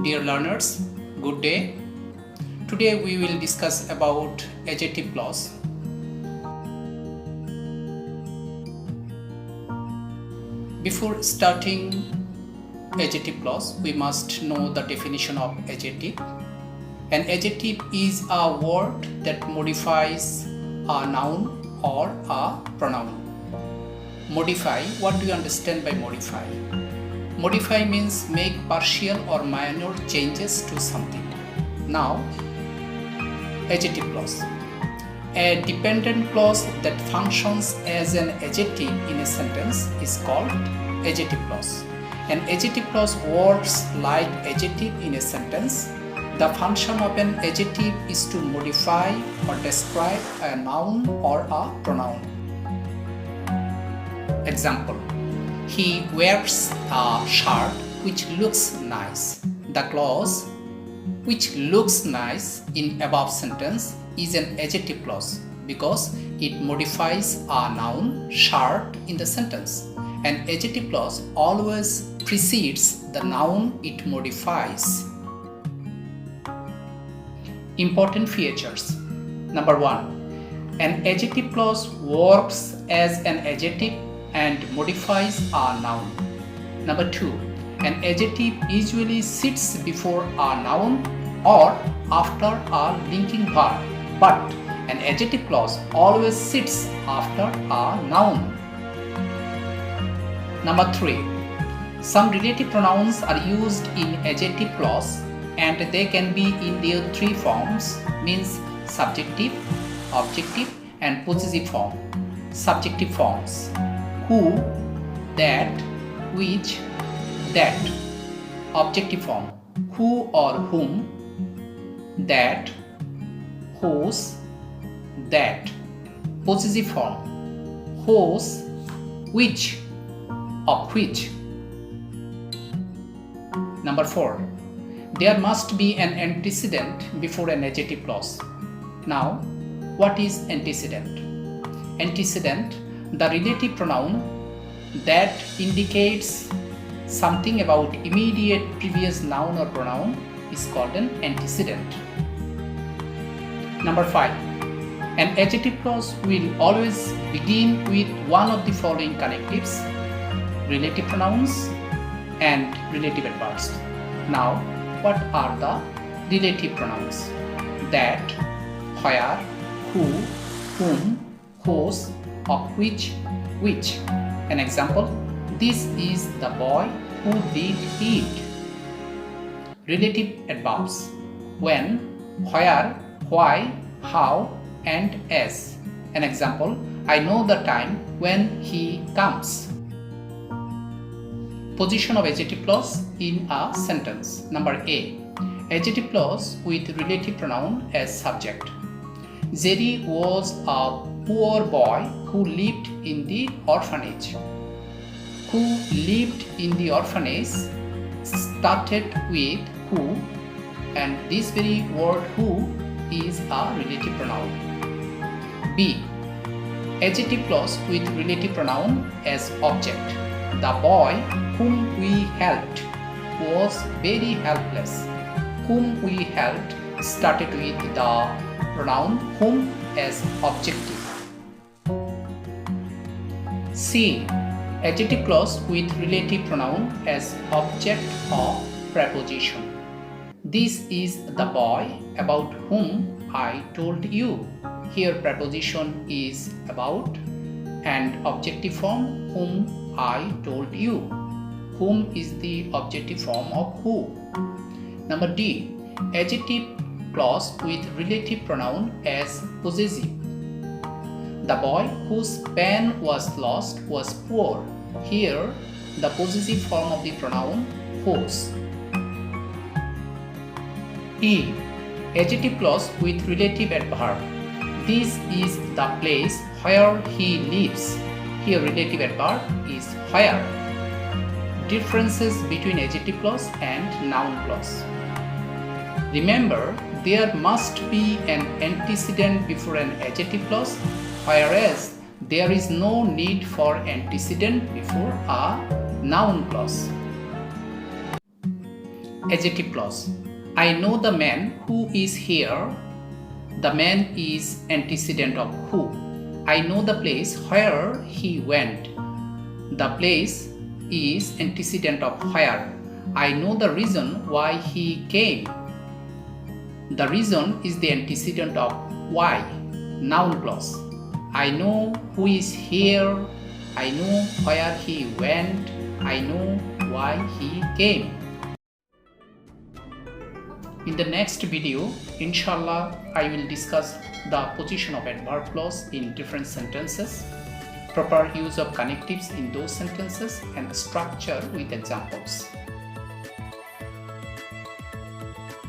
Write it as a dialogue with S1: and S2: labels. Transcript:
S1: Dear learners, good day. Today we will discuss about adjective clause. Before starting adjective clause, we must know the definition of adjective. An adjective is a word that modifies a noun or a pronoun. Modify, what do you understand by modify? Modify means make partial or minor changes to something. Now, adjective clause. A dependent clause that functions as an adjective in a sentence is called adjective clause. An adjective clause works like adjective in a sentence. The function of an adjective is to modify or describe a noun or a pronoun. Example: he wears a shirt which looks nice. The clause which looks nice in above sentence is an adjective clause because it modifies a noun shirt in the sentence. An adjective clause always precedes the noun it modifies. Important features. Number 1. An adjective clause works as an adjective and modifies a noun. Number 2. An adjective usually sits before a noun or after a linking verb, but an adjective clause always sits after a noun. Number 3. Some relative pronouns are used in adjective clause and they can be in their three forms, means subjective, objective and possessive form. Subjective forms: who, that, which, that. Objective form: who or whom, that, whose, that. Possessive form: whose, which, of which. Number 4. There must be an antecedent before an adjective clause. Now, what is antecedent? Antecedent, the relative pronoun that indicates something about immediate previous noun or pronoun, is called an antecedent. Number 5. An adjective clause will always begin with one of the following connectives: relative pronouns and relative adverbs. Now, what are the relative pronouns? That, where, who, whom, whose, of which, which. An example: this is the boy who did eat. Relative adverbs: when, where, why, how, and as. An example: I know the time when he comes. Position of adjective clause in a sentence. Number A. Adjective clause with relative pronoun as subject. Jerry was a poor boy who lived in the orphanage. Who lived in the orphanage started with who, and this very word who is a relative pronoun. B. Adjective clause with relative pronoun as object. The boy whom we helped was very helpless. Whom we helped started with the pronoun whom as objective. C. Adjective clause with relative pronoun as object of preposition. This is the boy about whom I told you. Here preposition is about and objective form whom I told you. Whom is the objective form of who. Number D. Adjective clause with relative pronoun as possessive. The boy whose pen was lost was poor. Here the possessive form of the pronoun whose. E. Adjective clause with relative adverb. This is the place where he lives. Here relative adverb is where. Differences between adjective clause and noun clause. Remember, there must be an antecedent before an adjective clause, whereas there is no need for antecedent before a noun clause. Adjective clause. I know the man who is here. The man is antecedent of who. I know the place where he went. The place is antecedent of where. I know the reason why he came. The reason is the antecedent of why. Noun clause. I know who is here. I know where he went. I know why he came. In the next video, inshallah, I will discuss the position of adverb clause in different sentences, proper use of connectives in those sentences, and structure with examples.